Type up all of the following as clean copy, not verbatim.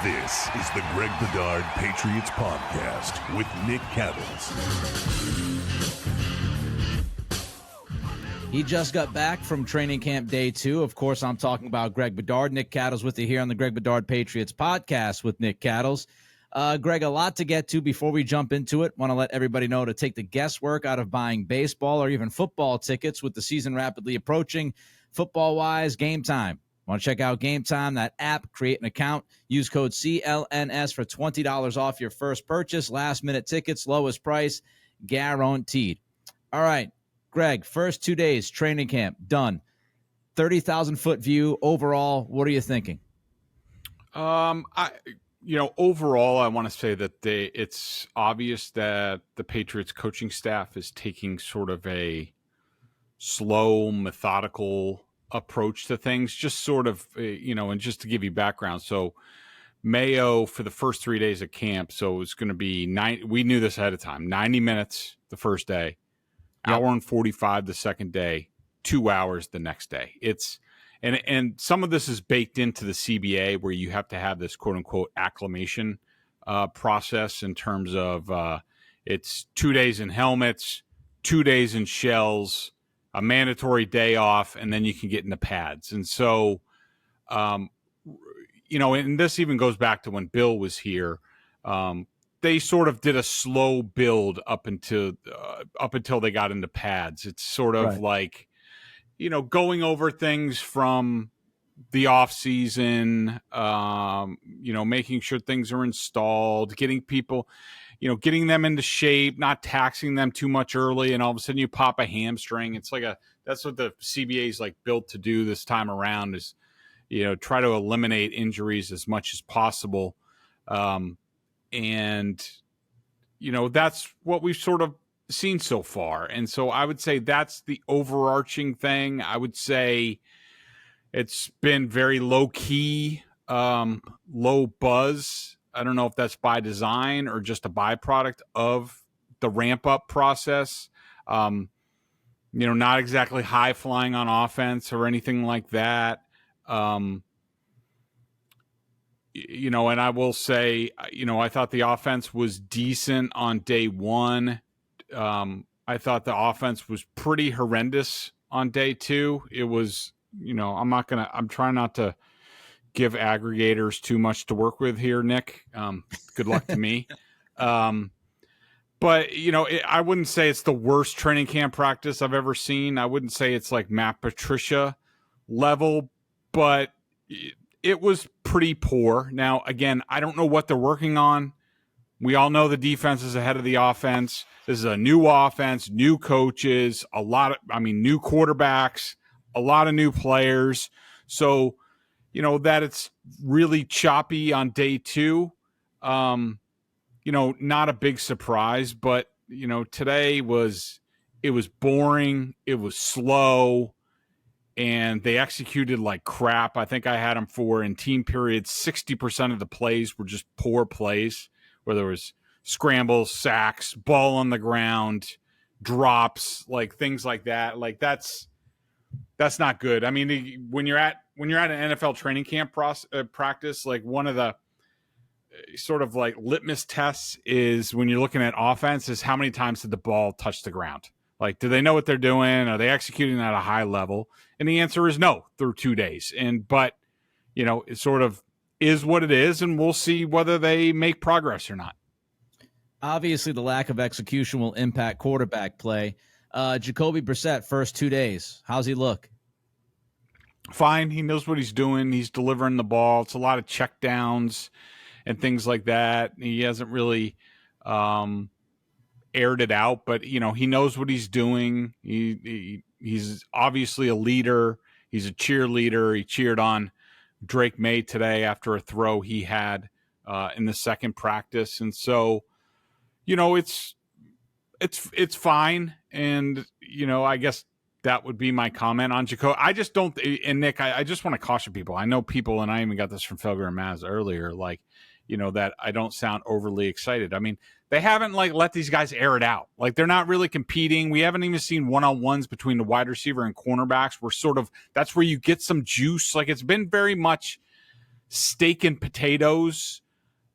This is the Greg Bedard Patriots podcast with Nick Cattles. He just got back from training camp day 2. Of course, I'm talking about Greg Bedard. Nick Cattles with you here on the Greg Bedard Patriots podcast with Nick Cattles. Greg, a lot to get to before we jump into it. Want to let everybody know to take the guesswork out of buying baseball or even football tickets with the season rapidly approaching. Football-wise, Game Time. Want to check out Game Time, that app, create an account, use code CLNS for $20 off your first purchase, last-minute tickets, lowest price, guaranteed. All right, Greg, first 2 days, training camp, done. 30,000-foot view overall, what are you thinking? Overall, I want to say that it's obvious that the Patriots coaching staff is taking sort of a slow, methodical approach to things, just sort of, and just to give you background. So Maye for the first 3 days of camp, so it's going to be we knew this ahead of time, 90 minutes the first day, hour and 45 the second day, 2 hours the next day. And some of this is baked into the CBA where you have to have this quote unquote acclimation process in terms of it's 2 days in helmets, 2 days in shells, a mandatory day off, and then you can get into pads. And so, and this even goes back to when Bill was here. They sort of did a slow build up until they got into pads. It's sort of like, going over things from the off season, making sure things are installed, getting people, getting them into shape, not taxing them too much early. And all of a sudden you pop a hamstring. It's like that's what the CBA is like built to do this time around is, try to eliminate injuries as much as possible. That's what we've sort of seen so far. And so I would say that's the overarching thing. I would say it's been very low key, low buzz. I don't know if that's by design or just a byproduct of the ramp up process. Not exactly high flying on offense or anything like that. And I will say, I thought the offense was decent on day 1. I thought the offense was pretty horrendous on day 2. It was, I'm trying not to give aggregators too much to work with here, Nick. Good luck to me. But, I wouldn't say it's the worst training camp practice I've ever seen. I wouldn't say it's like Matt Patricia level, but it was pretty poor. Now, again, I don't know what they're working on. We all know the defense is ahead of the offense. This is a new offense, new coaches, new quarterbacks, a lot of new players. So, that it's really choppy on day 2. Not a big surprise, but, today it was boring. It was slow. And they executed like crap. I think I had them in team periods, 60% of the plays were just poor plays, where there was scrambles, sacks, ball on the ground, drops, like things like that. Like that's not good. I mean, when you're at an NFL training camp practice, like one of the sort of like litmus tests is when you're looking at offense is how many times did the ball touch the ground? Like, do they know what they're doing? Are they executing at a high level? And the answer is no through 2 days. But it sort of is what it is, and we'll see whether they make progress or not. Obviously, the lack of execution will impact quarterback play. Jacoby Brissett, first 2 days. How's he look? Fine. He knows what he's doing. He's delivering the ball. It's a lot of check downs and things like that. He hasn't really aired it out, but he knows what he's doing. He's obviously a leader. He's a cheerleader. He cheered on Drake Maye today after a throw he had in the second practice, and so it's fine. And I guess that would be my comment on Jacoby. I just don't. And Nick, I just want to caution people. I know people, and I even got this from Felger and Maz earlier. Like, that I don't sound overly excited. I mean, they haven't let these guys air it out. Like, they're not really competing. We haven't even seen one-on-ones between the wide receiver and cornerbacks. That's where you get some juice. Like, it's been very much steak and potatoes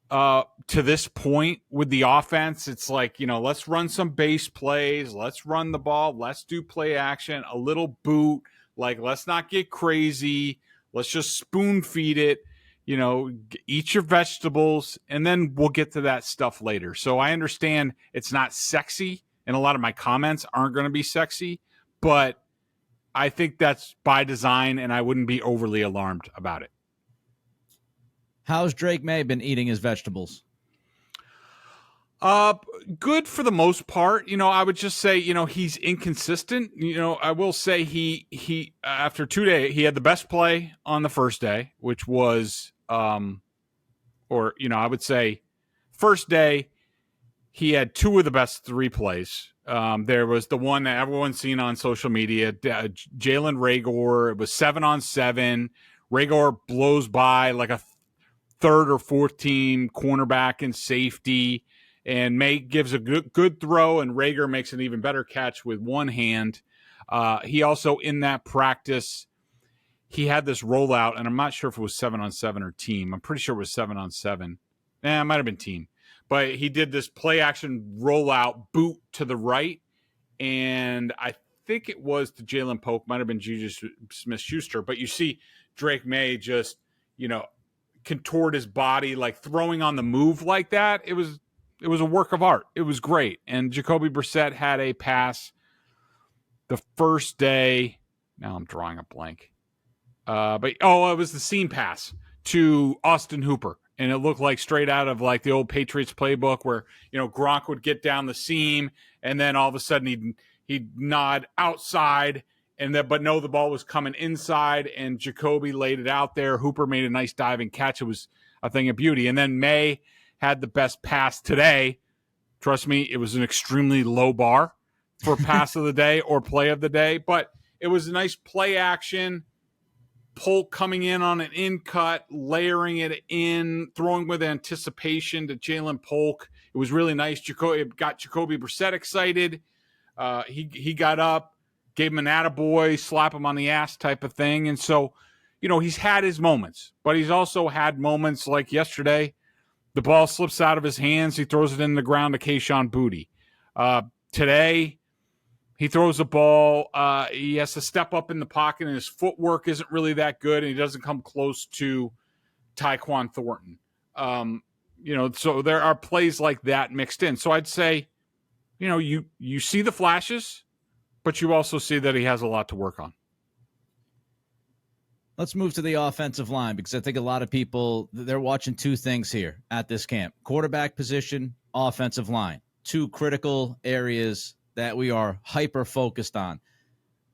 to this point with the offense. It's like, let's run some base plays. Let's run the ball. Let's do play action, a little boot. Like, let's not get crazy. Let's just spoon feed it, eat your vegetables, and then we'll get to that stuff later. So I understand it's not sexy, and a lot of my comments aren't going to be sexy, but I think that's by design, and I wouldn't be overly alarmed about it. How's Drake Maye been eating his vegetables? Good for the most part. I would just say, he's inconsistent. I will say he after 2 days, he had the best play on the first day, which was, I would say first day, he had 2 of the best 3 plays. There was the one that everyone's seen on social media, Jalen Reagor. It was 7-on-7. Reagor blows by like a third or fourth team cornerback and safety, and Maye gives a good throw, and Reagor makes an even better catch with one hand. He also, in that practice, he had this rollout, and I'm not sure if it was 7-on-7 or team. I'm pretty sure it was 7-on-7. It might have been team. But he did this play action rollout boot to the right, and I think it was to Jalen Polk, might have been Juju Smith-Schuster. But you see Drake Maye just, contort his body, like throwing on the move like that. It was a work of art. It was great. And Jacoby Brissett had a pass the first day. Now I'm drawing a blank. It was the seam pass to Austin Hooper. And it looked like straight out of like the old Patriots playbook where, Gronk would get down the seam and then all of a sudden he'd nod outside but no, the ball was coming inside and Jacoby laid it out there. Hooper made a nice diving catch. It was a thing of beauty. And then Maye had the best pass today. Trust me, it was an extremely low bar for pass of the day or play of the day, but it was a nice play action. Polk coming in on an in cut, layering it in, throwing with anticipation to Jalen Polk. It was really nice. It got Jacoby Brissett excited. He got up, gave him an attaboy, slap him on the ass type of thing. And so, he's had his moments, but he's also had moments like yesterday. The ball slips out of his hands. He throws it in the ground to Kayshon Boutte. Today, he throws the ball. He has to step up in the pocket, and his footwork isn't really that good, and he doesn't come close to Tyquan Thornton. So there are plays like that mixed in. So I'd say, you see the flashes, but you also see that he has a lot to work on. Let's move to the offensive line because I think a lot of people, they're watching 2 things here at this camp. Quarterback position, offensive line. 2 critical areas that we are hyper-focused on.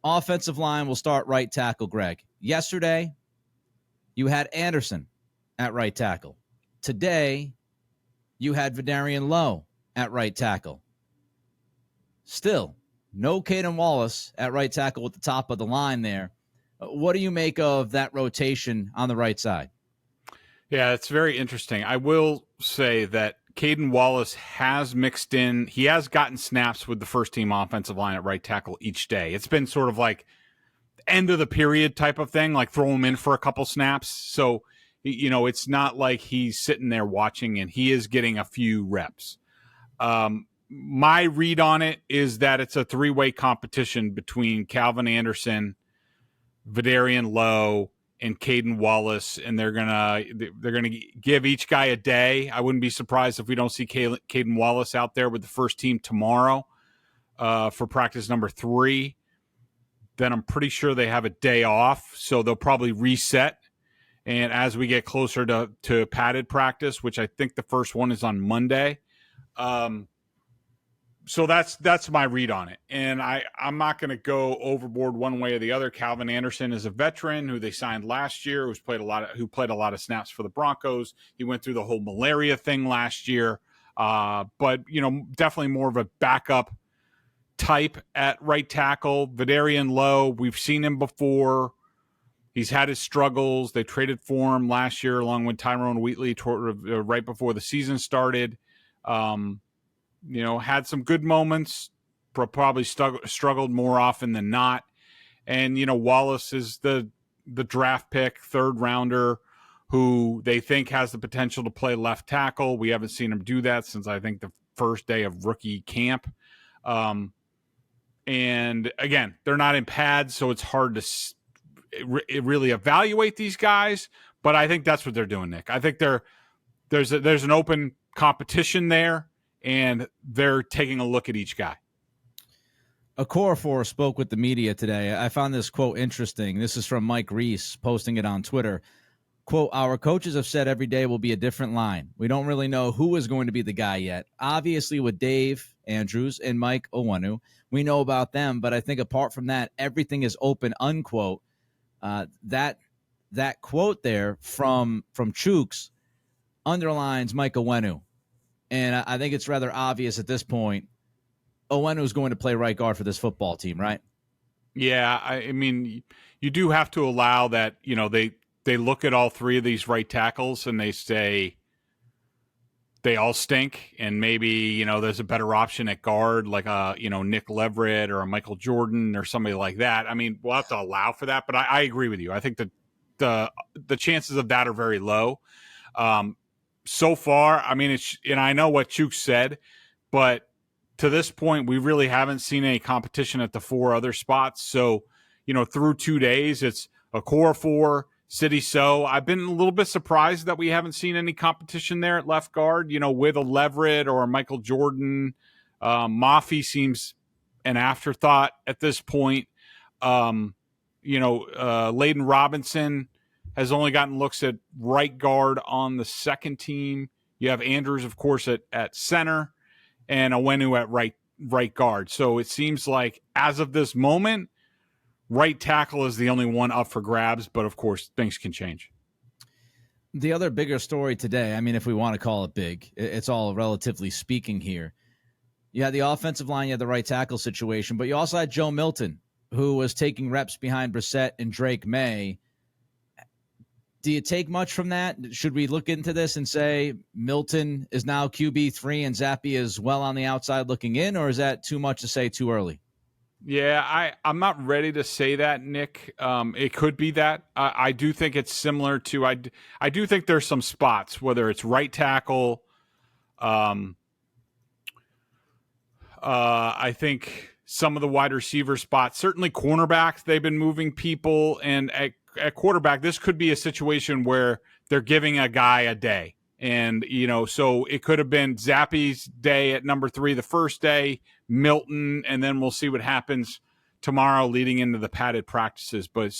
Offensive line, will start right tackle, Greg. Yesterday, you had Anderson at right tackle. Today, you had Vidarian Lowe at right tackle. Still, no Caden Wallace at right tackle at the top of the line there. What do you make of that rotation on the right side? Yeah, it's very interesting. I will say that Caden Wallace has mixed in. He has gotten snaps with the first team offensive line at right tackle each day. It's been sort of like end of the period type of thing, like throw him in for a couple snaps. So, it's not like he's sitting there watching, and he is getting a few reps. My read on it is that it's a 3-way competition between Calvin Anderson, Vidarian Lowe, and Caden Wallace, and they're gonna give each guy a day. I wouldn't be surprised if we don't see Caden Wallace out there with the first team tomorrow for practice number 3. Then I'm pretty sure they have a day off, so they'll probably reset. And as we get closer to padded practice, which I think the first one is on Monday, so that's my read on it. And I'm not going to go overboard one way or the other. Calvin Anderson is a veteran who they signed last year, who played a lot of snaps for the Broncos. He went through the whole malaria thing last year. But definitely more of a backup type at right tackle. Vidarian Lowe, we've seen him before. He's had his struggles. They traded for him last year along with Tyrone Wheatley right before the season started. Had some good moments, probably struggled more often than not. And, Wallace is the draft pick, 3rd rounder, who they think has the potential to play left tackle. We haven't seen him do that since I think the first day of rookie camp. And again, they're not in pads, so it's hard to really evaluate these guys. But I think that's what they're doing, Nick. I think there's an open competition there, and they're taking a look at each guy. Okorafor spoke with the media today. I found this quote interesting. This is from Mike Reese posting it on Twitter. Quote, our coaches have said every day will be a different line. We don't really know who is going to be the guy yet. Obviously with Dave Andrews and Mike Onwenu, we know about them, but I think apart from that, everything is open, unquote. That quote there from Chooks underlines Mike Onwenu. And I think it's rather obvious at this point Onwenu is going to play right guard for this football team, right? Yeah, I mean, you do have to allow that, they look at all three of these right tackles and they say they all stink, and maybe, there's a better option at guard like Nick Leverett or a Michael Jordan or somebody like that. I mean, we'll have to allow for that, but I agree with you. I think that the chances of that are very low. So far, I mean, and I know what Chooks said, but to this point, we really haven't seen any competition at the four other spots. So, through 2 days, it's Okorafor, City. So I've been a little bit surprised that we haven't seen any competition there at left guard, with a Leverett or a Michael Jordan. Mafe seems an afterthought at this point. Layden Robinson has only gotten looks at right guard on the second team. You have Andrews, of course, at center, and Onwenu at right guard. So it seems like as of this moment, right tackle is the only one up for grabs, but of course things can change. The other bigger story today, I mean, if we want to call it big, it's all relatively speaking here. You had the offensive line, you had the right tackle situation, but you also had Joe Milton, who was taking reps behind Brissett and Drake Maye. Do you take much from that? Should we look into this and say Milton is now QB3 and Zappe is well on the outside looking in, or is that too much to say too early? Yeah, I'm not ready to say that, Nick. It could be that. I do think it's similar to I do think there's some spots, whether it's right tackle. I think some of the wide receiver spots, certainly cornerbacks, they've been moving people, and at quarterback, this could be a situation where they're giving a guy a day. And, so it could have been Zappe's day at number 3 the first day, Milton, and then we'll see what happens tomorrow leading into the padded practices. But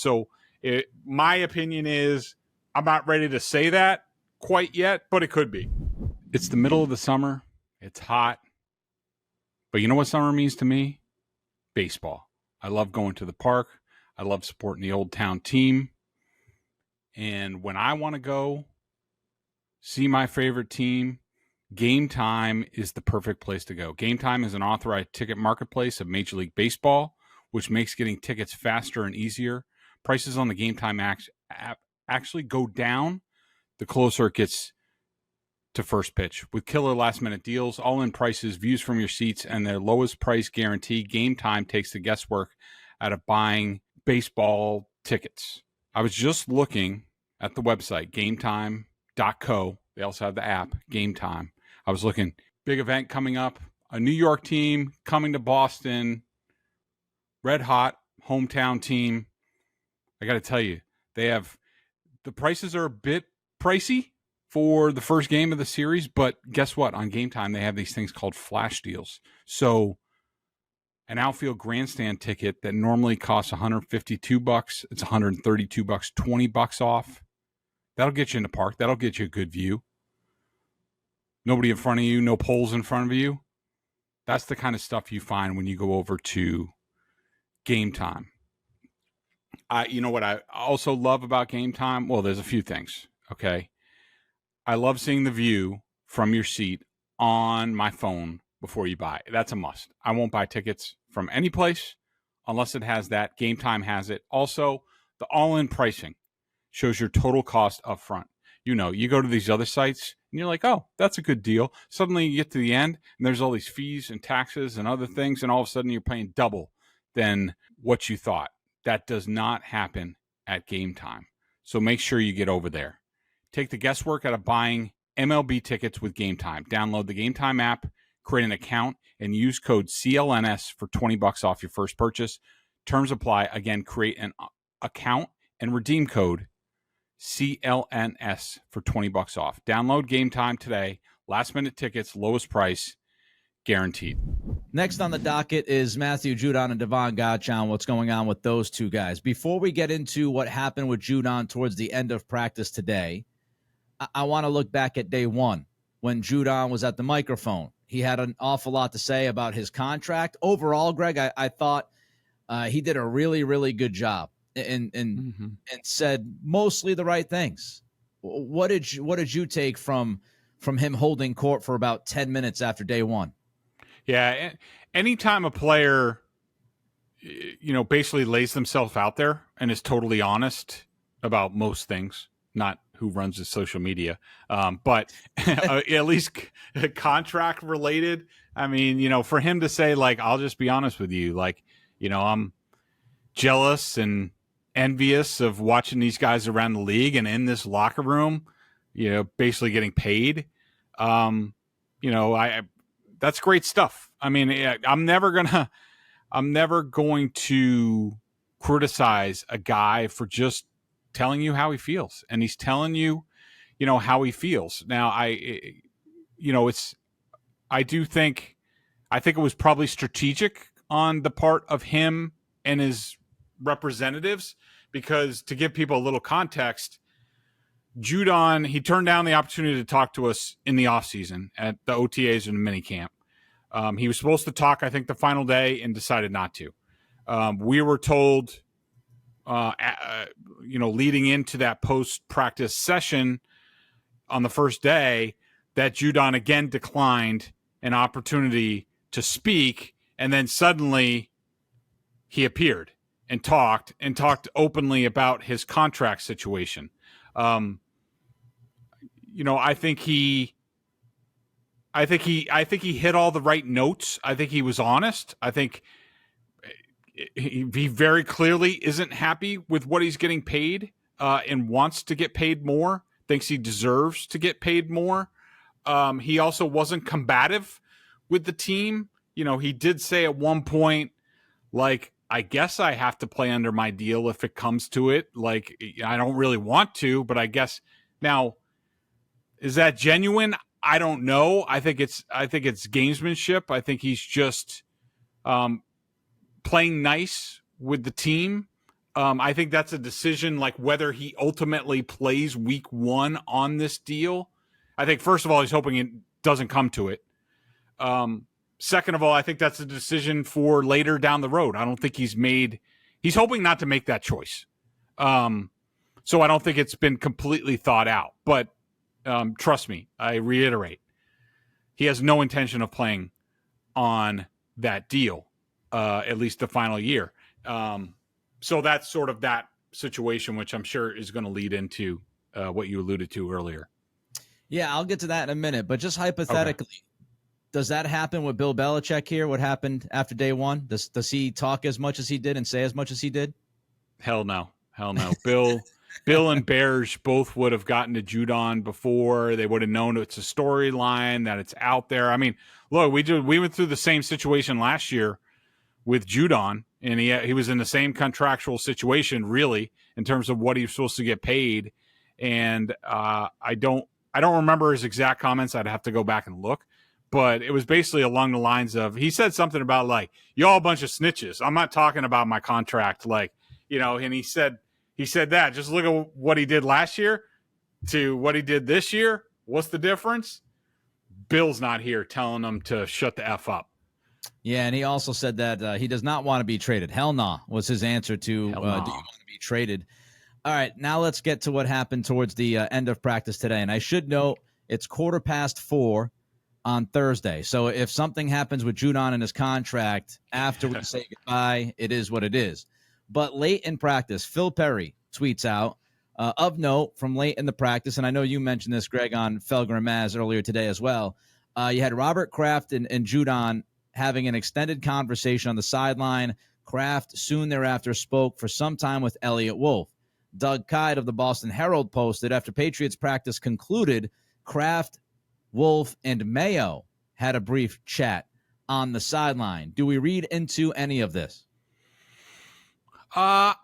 my opinion is I'm not ready to say that quite yet, but it could be. It's the middle of the summer. It's hot. But you know what summer means to me? Baseball. I love going to the park. I love supporting the Old Town team. And when I want to go see my favorite team, Game Time is the perfect place to go. Game Time is an authorized ticket marketplace of Major League Baseball, which makes getting tickets faster and easier. Prices on the Game Time app actually go down the closer it gets to first pitch. With killer last-minute deals, all-in prices, views from your seats, and their lowest price guarantee, Game Time takes the guesswork out of buying baseball tickets. I was just looking at the website, gametime.co. They also have the app, Game Time. I was looking, big event coming up, a New York team coming to Boston, red hot hometown team. I got to tell you, the prices are a bit pricey for the first game of the series, but guess what? On Game Time, they have these things called flash deals. So an outfield grandstand ticket that normally costs $152, it's $132, $20 off. That'll get you in the park. That'll get you a good view. Nobody in front of you, no poles in front of you. That's the kind of stuff you find when you go over to Game Time. You know what I also love about Game Time? Well, there's a few things, okay? I love seeing the view from your seat on my phone before you buy. That's a must. I won't buy tickets from any place unless it has that. Game Time has it. Also, the all-in pricing shows your total cost up front. You go to these other sites and you're like, oh, that's a good deal. Suddenly you get to the end and there's all these fees and taxes and other things, and all of a sudden you're paying double than what you thought. That does not happen at Game Time. So make sure you get over there. take the guesswork out of buying MLB tickets with Game Time. Download the Game Time app, create an account, and use code CLNS for $20 off your first purchase. Terms apply. Again, create an account and redeem code CLNS for $20 off. Download Game Time today. Last minute tickets, lowest price, guaranteed. Next on the docket is Matthew Judon and Davon Godchaux. What's going on with those two guys? Before we get into what happened with Judon towards the end of practice today, I want to look back at day one when Judon was at the microphone. He had an awful lot to say about his contract. Overall, Greg, I thought he did a really, really good job and said mostly the right things. What did you take from him holding court for about 10 minutes after day one? Yeah, anytime a player, basically lays themselves out there and is totally honest about most things, not who runs his social media, but at least contract related. I mean, for him to say, like, I'll just be honest with you, like, I'm jealous and envious of watching these guys around the league and in this locker room, basically getting paid. That's great stuff. I mean, I'm never going to criticize a guy for just telling you how he feels, and he's telling you, how he feels. Now, I think it was probably strategic on the part of him and his representatives, because to give people a little context, Judon, he turned down the opportunity to talk to us in the offseason at the OTAs and minicamp. He was supposed to talk, I think, the final day and decided not to. We were told, leading into that post-practice session on the first day, that Judon again declined an opportunity to speak, and then suddenly he appeared and talked openly about his contract situation. I think he hit all the right notes. I think he was honest. I think he very clearly isn't happy with what he's getting paid, and wants to get paid more, thinks he deserves to get paid more. He also wasn't combative with the team. He did say at one point, like, I guess I have to play under my deal if it comes to it. Like, I don't really want to, but I guess. Now, is that genuine? I don't know. I think it's gamesmanship. I think he's just playing nice with the team. I think that's a decision, like whether he ultimately plays week one on this deal. I think, first of all, he's hoping it doesn't come to it. Second of all, I think that's a decision for later down the road. I don't think he's hoping not to make that choice. So I don't think it's been completely thought out. But trust me, I reiterate, he has no intention of playing on that deal, at least the final year. So that's sort of that situation, which I'm sure is going to lead into what you alluded to earlier. Yeah, I'll get to that in a minute. But just hypothetically, Does that happen with Bill Belichick here? What happened after day one? Does he talk as much as he did and say as much as he did? Hell no. Bill and Bears both would have gotten to Judon before. They would have known it's a storyline, that it's out there. I mean, look, we went through the same situation last year with Judon, and he was in the same contractual situation, really, in terms of what he was supposed to get paid. And I don't remember his exact comments. I'd have to go back and look. But it was basically along the lines of, he said something about, like, y'all a bunch of snitches. I'm not talking about my contract, like, and he said that. Just look at what he did last year to what he did this year. What's the difference? Bill's not here telling them to shut the F up. Yeah, and he also said that he does not want to be traded. Hell nah was his answer to, do you want to be traded? All right, now let's get to what happened towards the end of practice today. And I should note it's 4:15 on Thursday. So if something happens with Judon and his contract after we say goodbye, it is what it is. But late in practice, Phil Perry tweets out, of note from late in the practice, and I know you mentioned this, Greg, on Felger and Maz earlier today as well. You had Robert Kraft and Judon having an extended conversation on the sideline. Kraft soon thereafter spoke for some time with Elliott Wolf. Doug Kyde of the Boston Herald posted, after Patriots practice concluded, Kraft, Wolf, and Mayo had a brief chat on the sideline. Do we read into any of this? Yeah,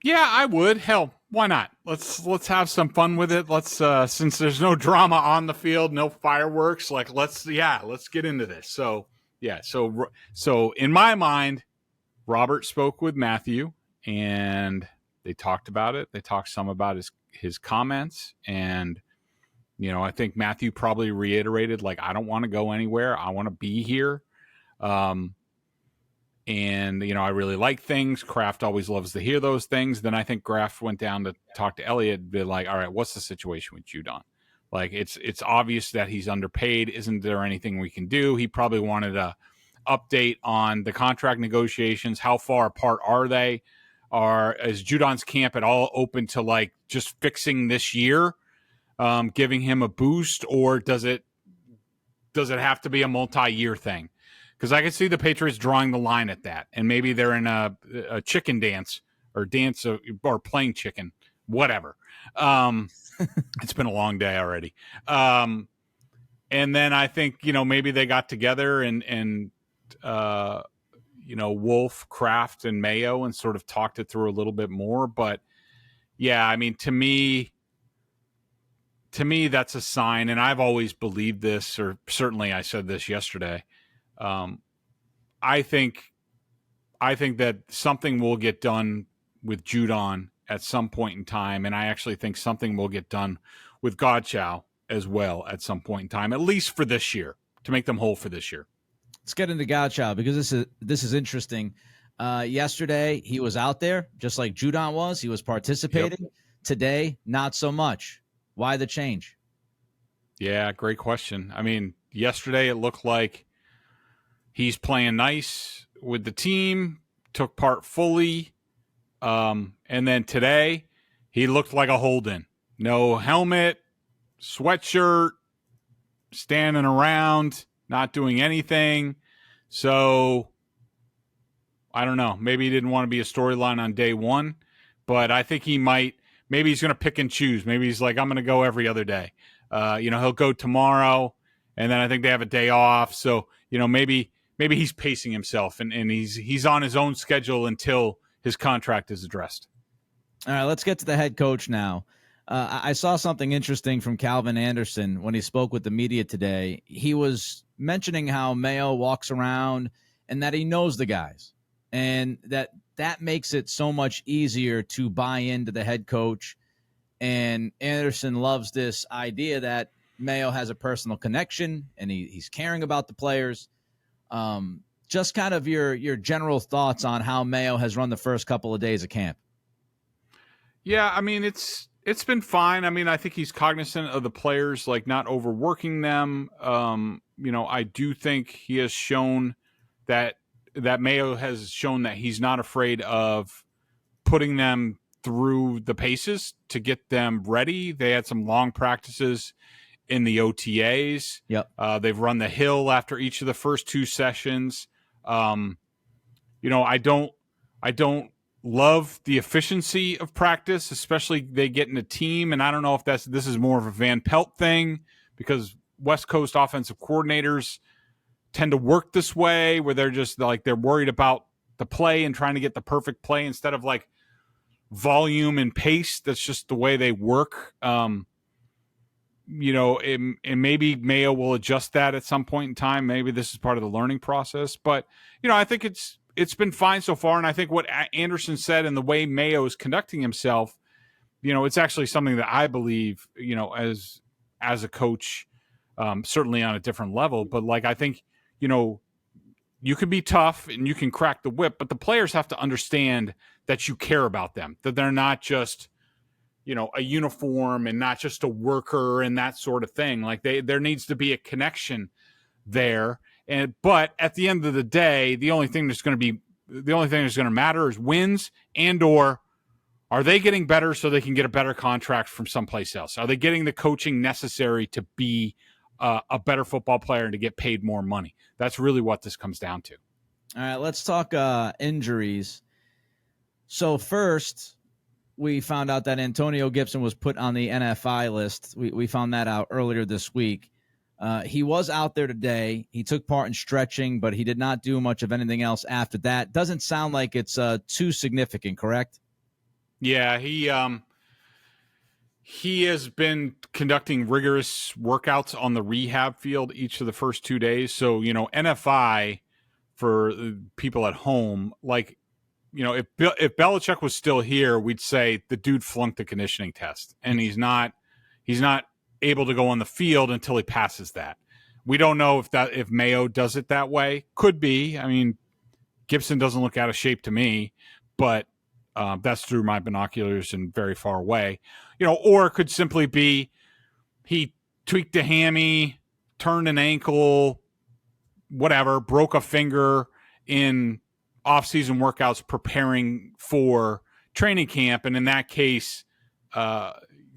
I would. Hell, why not? Let's have some fun with it. Let's since there's no drama on the field, no fireworks, like let's get into this. So in my mind, Robert spoke with Matthew and they talked about it. They talked some about his comments, and I think Matthew probably reiterated, like, I don't want to go anywhere. I want to be here. And, I really like things. Kraft always loves to hear those things. Then I think Kraft went down to talk to Elliott and be like, all right, what's the situation with Judon? Like, it's obvious that he's underpaid. Isn't there anything we can do? He probably wanted a update on the contract negotiations. How far apart are they? Is Judon's camp at all open to, like, just fixing this year, giving him a boost, or does it have to be a multi-year thing? Because I can see the Patriots drawing the line at that, and maybe they're in a chicken dance or playing chicken, whatever. It's been a long day already. And then I think, maybe they got together and Wolf, Kraft, and Mayo and sort of talked it through a little bit more. But yeah, I mean, to me, that's a sign, and I've always believed this, or certainly I said this yesterday. I think that something will get done with Judon at some point in time, and I actually think something will get done with Godchaux as well at some point in time, at least for this year, to make them whole for this year. Let's get into Godchaux, because this is interesting. Yesterday, he was out there just like Judon was. He was participating. Yep. Today, not so much. Why the change? Yeah, great question. I mean, yesterday it looked like he's playing nice with the team, took part fully. And then today, he looked like a hold-in. No helmet, sweatshirt, standing around, not doing anything. So, I don't know. Maybe he didn't want to be a storyline on day one, but I think he might. Maybe he's going to pick and choose. Maybe he's like, I'm going to go every other day. He'll go tomorrow, and then I think they have a day off. So, maybe he's pacing himself, and he's on his own schedule until his contract is addressed. All right, let's get to the head coach now. I saw something interesting from Calvin Anderson when he spoke with the media today. He was mentioning how Mayo walks around and that he knows the guys, and that makes it so much easier to buy into the head coach. And Anderson loves this idea that Mayo has a personal connection and he's caring about the players. Just kind of your general thoughts on how Mayo has run the first couple of days of camp. Yeah, I mean, it's been fine. I mean, I think he's cognizant of the players, like not overworking them. I do think he has shown that Mayo has shown that he's not afraid of putting them through the paces to get them ready. They had some long practices in the OTAs. Yep. They've run the hill after each of the first two sessions. I don't love the efficiency of practice, especially they get in a team. And I don't know if this is more of a Van Pelt thing, because West Coast offensive coordinators tend to work this way, where they're just like, they're worried about the play and trying to get the perfect play instead of like volume and pace. That's just the way they work. And maybe Mayo will adjust that at some point in time. Maybe this is part of the learning process, but I think it's been fine so far. And I think what Anderson said and the way Mayo is conducting himself, it's actually something that I believe, as a coach, certainly on a different level. But like, I think, you can be tough and you can crack the whip, but the players have to understand that you care about them, that they're not just, a uniform and not just a worker and that sort of thing. Like there needs to be a connection there. But at the end of the day, the only thing that's going to matter is wins, and/or are they getting better so they can get a better contract from someplace else? Are they getting the coaching necessary to be a better football player and to get paid more money? That's really what this comes down to. All right, let's talk injuries. So first, we found out that Antonio Gibson was put on the NFI list. We found that out earlier this week. He was out there today. He took part in stretching, but he did not do much of anything else after that. Doesn't sound like it's too significant, correct? Yeah, he has been conducting rigorous workouts on the rehab field each of the first 2 days. So, NFI for people at home, like, if Belichick was still here, we'd say the dude flunked the conditioning test, and he's not able to go on the field until he passes that. We don't know if Mayo does it that way. Could be. I mean, Gibson doesn't look out of shape to me, but that's through my binoculars and very far away. Or it could simply be he tweaked a hammy, turned an ankle, whatever, broke a finger in off-season workouts preparing for training camp, and in that case,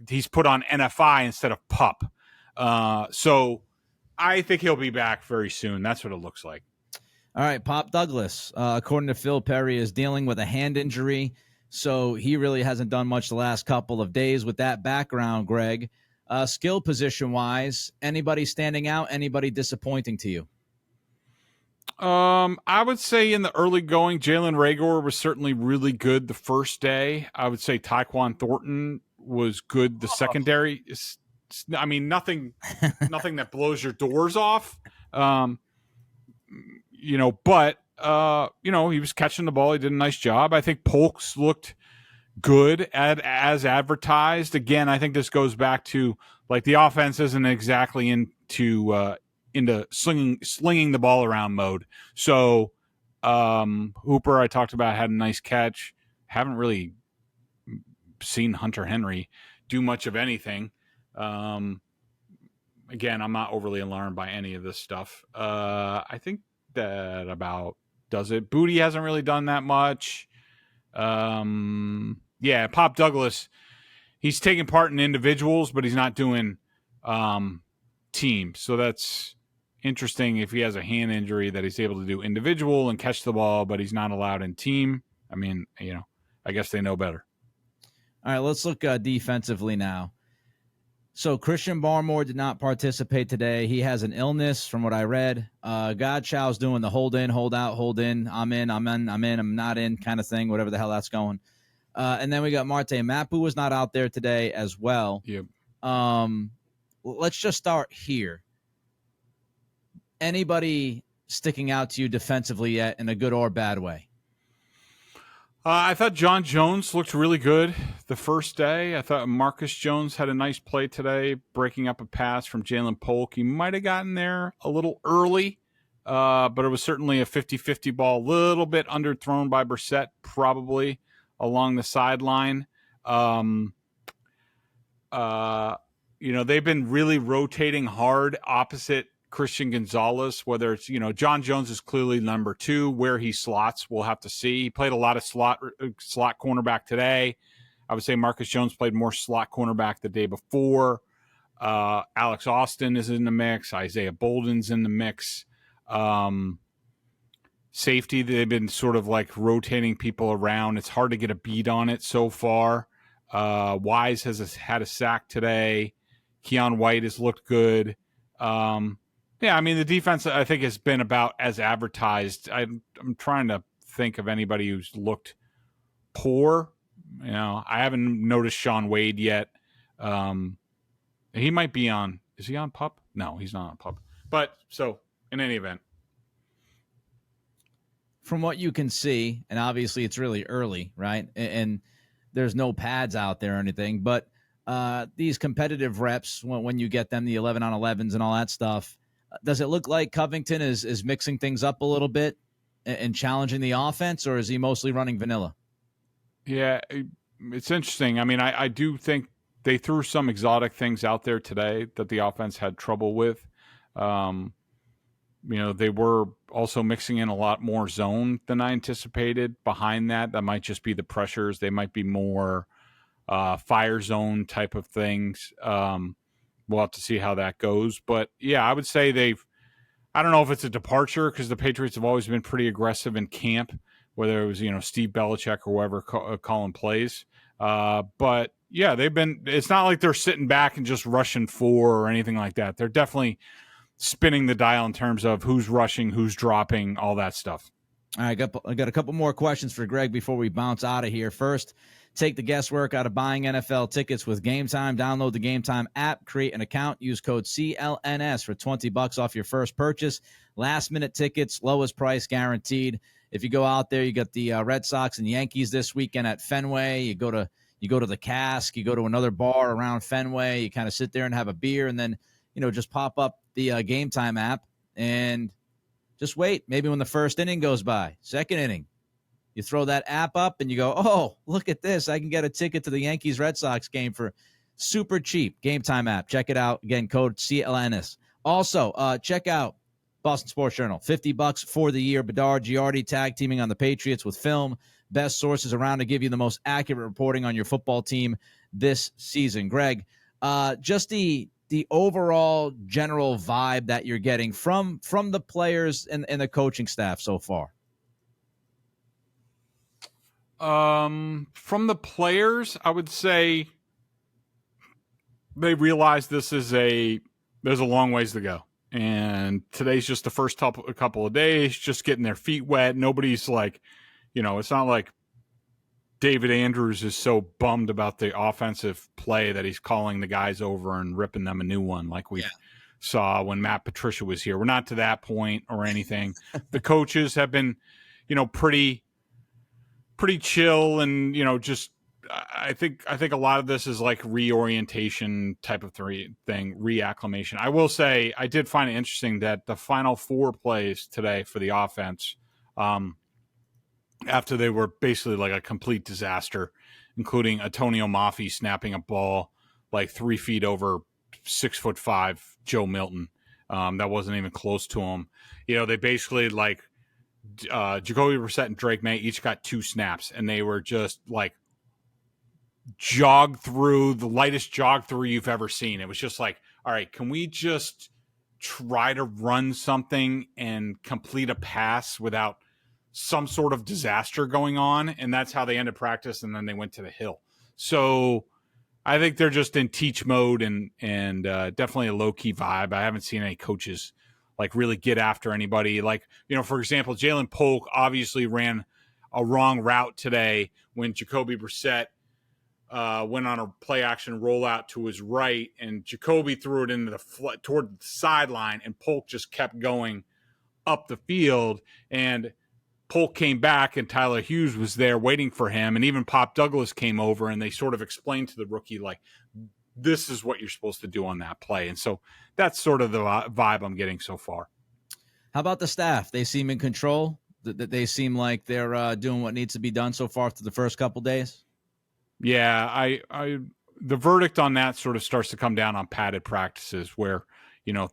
he's put on NFI instead of PUP. So I think he'll be back very soon. That's what it looks like. All right, Pop Douglas, according to Phil Perry, is dealing with a hand injury, so he really hasn't done much the last couple of days. With that background, Greg, skill position-wise, anybody standing out, anybody disappointing to you? I would say in the early going, Jalen Reagor was certainly really good the first day. I would say Tyquan Thornton was good the secondary. I mean, nothing that blows your doors off. But he was catching the ball. He did a nice job. I think Polk's looked good as advertised. Again, I think this goes back to, like, the offense isn't exactly into slinging the ball around mode. So Hooper, I talked about, had a nice catch. Haven't really seen Hunter Henry do much of anything. Again, I'm not overly alarmed by any of this stuff. I think that about does it. Booty hasn't really done that much. Pop Douglas, he's taking part in individuals, but he's not doing teams. So that's interesting. If he has a hand injury, that he's able to do individual and catch the ball, but he's not allowed in team. I mean, I guess they know better. All right, let's look defensively now. So Christian Barmore did not participate today. He has an illness from what I read. Godchaux's doing the hold in, hold out, hold in. I'm in, I'm not in kind of thing, whatever the hell that's going. And then we got Marte Mapu was not out there today as well. Yep. Let's just start here. Anybody sticking out to you defensively yet in a good or bad way? I thought John Jones looked really good the first day. I thought Marcus Jones had a nice play today, breaking up a pass from Jalen Polk. He might have gotten there a little early, but it was certainly a 50-50 ball, a little bit underthrown by Brissett, probably along the sideline. They've been really rotating hard opposite Christian Gonzalez, whether it's, John Jones is clearly number 2. Where he slots, we'll have to see. He played a lot of slot cornerback today. I would say Marcus Jones played more slot cornerback the day before. Alex Austin is in the mix. Isaiah Bolden's in the mix. Safety, they've been sort of like rotating people around. It's hard to get a beat on it so far. Wise has had a sack today. Keon White has looked good. The defense, I think, has been about as advertised. I'm trying to think of anybody who's looked poor. I haven't noticed Sean Wade yet. He might be on. Is he on PUP? No, he's not on PUP. But so, in any event, from what you can see, and obviously it's really early, right? And there's no pads out there or anything, but these competitive reps, when you get them, the 11-on-11s and all that stuff, does it look like Covington is mixing things up a little bit and challenging the offense, or is he mostly running vanilla? Yeah, it's interesting. I mean, I do think they threw some exotic things out there today that the offense had trouble with. They were also mixing in a lot more zone than I anticipated. Behind that might just be the pressures. They might be more fire zone type of things. We'll have to see how that goes. But, yeah, I would say I don't know if it's a departure because the Patriots have always been pretty aggressive in camp, whether it was, Steve Belichick or whoever calling plays. But yeah, it's not like they're sitting back and just rushing 4 or anything like that. They're definitely spinning the dial in terms of who's rushing, who's dropping, all that stuff. All right, I got a couple more questions for Greg before we bounce out of here. First, take the guesswork out of buying NFL tickets with Game Time. Download the Game Time app, create an account, use code CLNS for $20 off your first purchase. Last-minute tickets, lowest price guaranteed. If you go out there, you got the Red Sox and Yankees this weekend at Fenway. You go to the Cask, you go to another bar around Fenway. You kind of sit there and have a beer, and then just pop up the Game Time app and just wait. Maybe when the first inning goes by, second inning, you throw that app up and you go, oh, look at this. I can get a ticket to the Yankees-Red Sox game for super cheap. Game Time app. Check it out. Again, code CLNS. Also, check out Boston Sports Journal. $50 for the year. Bedard, Giardi tag teaming on the Patriots with film. Best sources around to give you the most accurate reporting on your football team this season. Greg, just the overall general vibe that you're getting from the players and the coaching staff so far? From the players, I would say they realize there's a long ways to go. And today's just the first couple of days, just getting their feet wet. Nobody's like, it's not like David Andrews is so bummed about the offensive play that he's calling the guys over and ripping them a new one like we saw when Matt Patricia was here. We're not to that point or anything. The coaches have been, pretty chill and, just I think a lot of this is like reorientation type of thing, reacclimation. I will say I did find it interesting that the final 4 plays today for the offense, after they were basically like a complete disaster, including Antonio Maffei snapping a ball like 3 feet over 6'5" Joe Milton. That wasn't even close to him. They basically like Jacoby Brissett and Drake Maye each got 2 snaps, and they were just like the lightest jog through you've ever seen. It was just like, all right, can we just try to run something and complete a pass without some sort of disaster going on? And that's how they ended practice, and then they went to the hill. So I think they're just in teach mode and definitely a low-key vibe. I haven't seen any coaches like really get after anybody. Like, for example, Jalen Polk obviously ran a wrong route today when Jacoby Brissett went on a play action rollout to his right, and Jacoby threw it into toward the sideline, and Polk just kept going up the field, and Polk came back, and Tyler Hughes was there waiting for him, and even Pop Douglas came over, and they sort of explained to the rookie, like, this is what you're supposed to do on that play. And so that's sort of the vibe I'm getting so far. How about the staff? They seem in control? They seem like they're doing what needs to be done so far through the first couple days? Yeah, the verdict on that sort of starts to come down on padded practices where,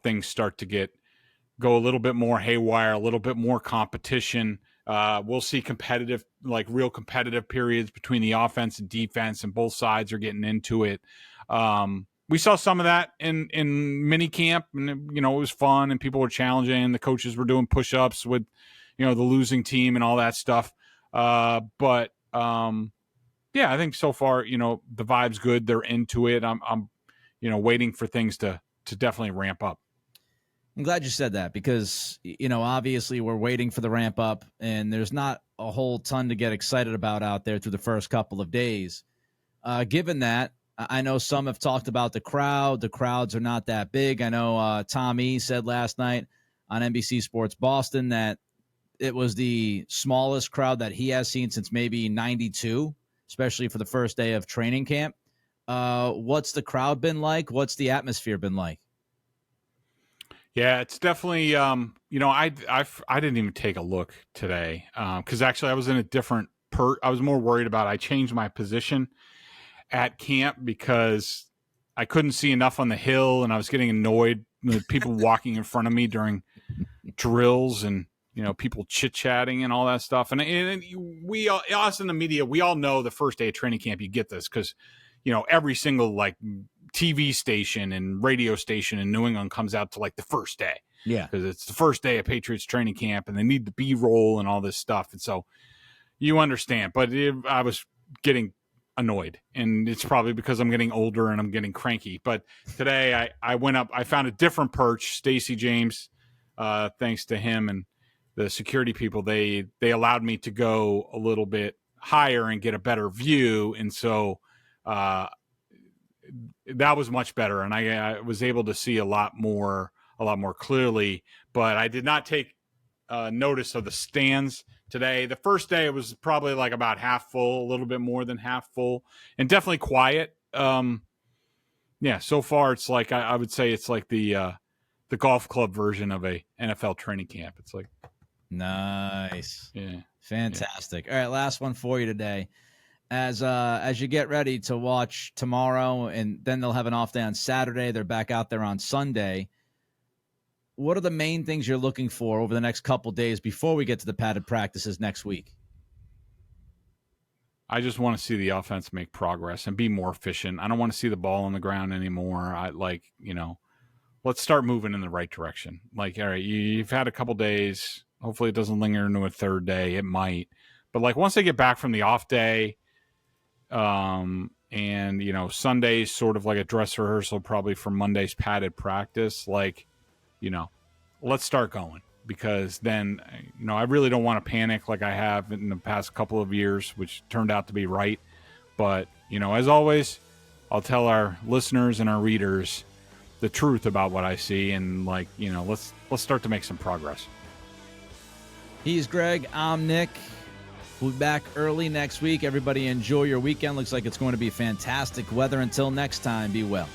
things start to go a little bit more haywire, a little bit more competition. We'll see real competitive periods between the offense and defense, and both sides are getting into it. We saw some of that in mini camp, and it was fun, and people were challenging. The coaches were doing push-ups with, the losing team and all that stuff. Yeah, I think so far, the vibe's good. They're into it. I'm waiting for things to definitely ramp up. I'm glad you said that because, obviously we're waiting for the ramp up, and there's not a whole ton to get excited about out there through the first couple of days. Given that, I know some have talked about the crowd. The crowds are not that big. I know Tom E. said last night on NBC Sports Boston that it was the smallest crowd that he has seen since maybe 92, especially for the first day of training camp. What's the crowd been like? What's the atmosphere been like? Yeah, it's definitely, I didn't even take a look today because actually I was in a different I was more worried about, I changed my position at camp because I couldn't see enough on the hill, and I was getting annoyed with people walking in front of me during drills and, people chit-chatting and all that stuff. And we, us in the media, we all know the first day of training camp you get this because, every single, TV station and radio station in New England comes out to, the first day. Yeah. Because it's the first day of Patriots training camp, and they need the B-roll and all this stuff. And so you understand. But I was getting annoyed, and it's probably because I'm getting older and I'm getting cranky. But today I went up, I found a different perch. Stacy James, thanks to him and the security people, they allowed me to go a little bit higher and get a better view, and so that was much better, and I was able to see a lot more clearly. But I did not take notice of the stands today. The first day it was probably like about half full, a little bit more than half full, and definitely quiet. So far it's like I would say it's like the golf club version of a NFL training camp. It's like nice, yeah, fantastic. All right, last one for you today. As you get ready to watch tomorrow, and then they'll have an off day on Saturday. They're back out there on Sunday. What are the main things you're looking for over the next couple days before we get to the padded practices next week? I just want to see the offense make progress and be more efficient. I don't want to see the ball on the ground anymore. Let's start moving in the right direction. Like, all right, you've had a couple days. Hopefully it doesn't linger into a third day. It might. But, like, once they get back from the off day, and, Sunday's sort of like a dress rehearsal probably for Monday's padded practice, let's start going, because then, I really don't want to panic like I have in the past couple of years, which turned out to be right. But, as always, I'll tell our listeners and our readers the truth about what I see, and let's start to make some progress. He's Greg. I'm Nick. We'll be back early next week. Everybody enjoy your weekend. Looks like it's going to be fantastic weather. Until next time, be well.